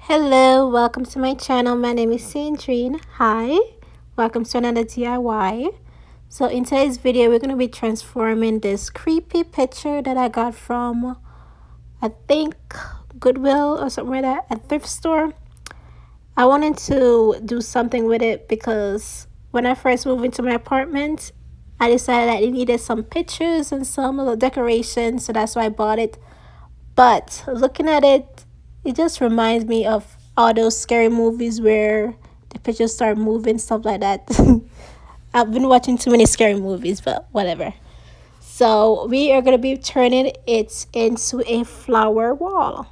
Hello, welcome to my channel. My name is Sandrine. Hi, welcome to another DIY. So in today's video, we're going to be transforming this creepy picture that I got from, I think, Goodwill or something like that, at thrift store. I wanted to do something with it because when I first moved into my apartment, I decided that it needed some pictures and some little decorations, so that's why I bought it. But looking at it, it just reminds me of all those scary movies where the pictures start moving, stuff like that. I've been watching too many scary movies, but whatever. So we are going to be turning it into a flower wall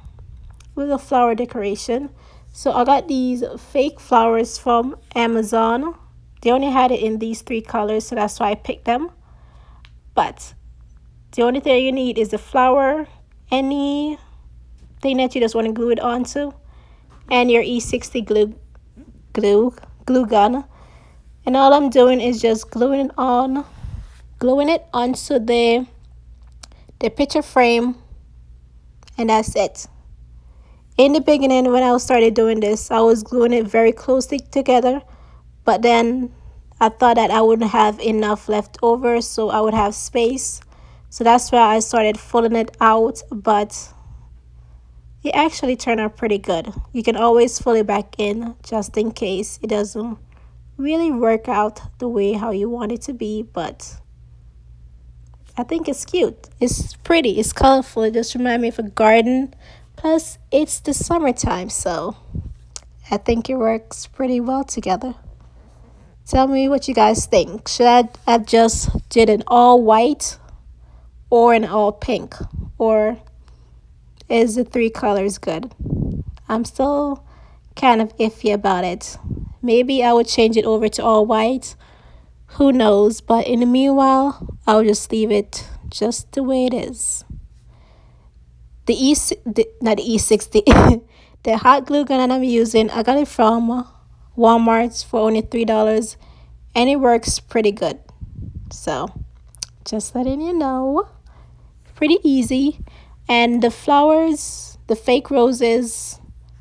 with a flower decoration. So I got these fake flowers from Amazon. They only had it in these three colors, so that's why I picked them. But the only thing you need is the flower, any thing that you just want to glue it onto, and your E60 glue gun. And all I'm doing is just gluing it onto the picture frame, and that's it. In the beginning, when I started doing this, I was gluing it very closely together, but then I thought that I wouldn't have enough left over, so I would have space. So that's why I started folding it out, but it actually turned out pretty good. You can always fold it back in just in case it doesn't really work out the way how you want it to be, but I think it's cute. It's pretty. It's colorful. It just reminds me of a garden. Plus, it's the summertime, so I think it works pretty well together. Tell me what you guys think. Should I have just did an all white or an all pink? Or is the three colors good? I'm still kind of iffy about it. Maybe I would change it over to all white. Who knows? But in the meanwhile, I'll just leave it just the way it is. Not the E60, the hot glue gun that I'm using, I got it from Walmart for only $3, and it works pretty good. So, just letting you know, pretty easy. And the flowers, the fake roses,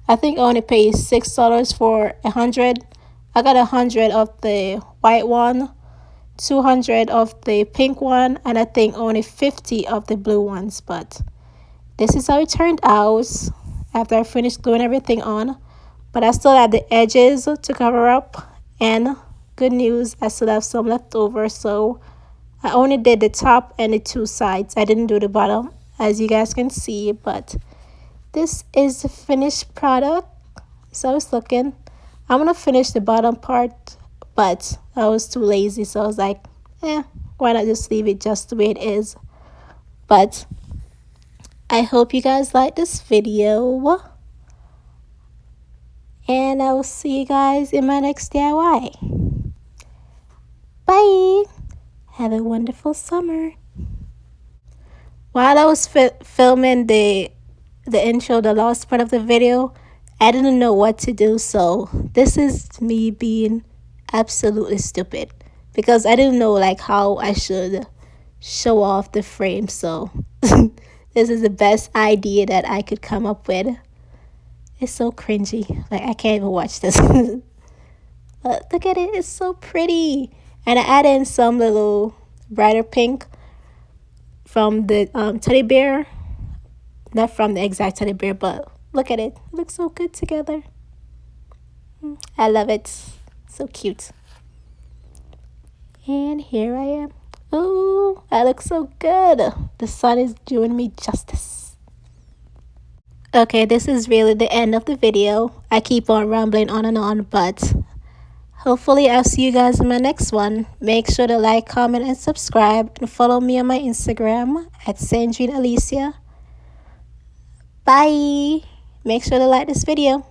I think I only paid $6 for 100. I got 100 of the white one, 200 of the pink one, and I think only 50 of the blue ones. But this is how it turned out after I finished gluing everything on. But I still have the edges to cover up, and good news, I still have some left over. So I only did the top and the two sides. I didn't do the bottom, as you guys can see, but this is the finished product. So it's looking. I'm gonna finish the bottom part, but I was too lazy, so I was like, why not just leave it just the way it is. But I hope you guys like this video, and I will see you guys in my next DIY. Bye. Have a wonderful summer. While I was filming the intro, the last part of the video, I didn't know what to do. So this is me being absolutely stupid because I didn't know like how I should show off the frame. So this is the best idea that I could come up with. It's so cringy. Like, I can't even watch this. But look at it. It's so pretty. And I added in some little brighter pink from the teddy bear. Not from the exact teddy bear, but look at it. It looks so good together. I love it. So cute. And here I am. Ooh, I look so good. The sun is doing me justice. Okay, this is really the end of the video. I keep on rambling on and on, but hopefully I'll see you guys in my next one. Make sure to like, comment, and subscribe, and follow me on my Instagram at Sandrine Alicia. Bye. Make sure to like this video.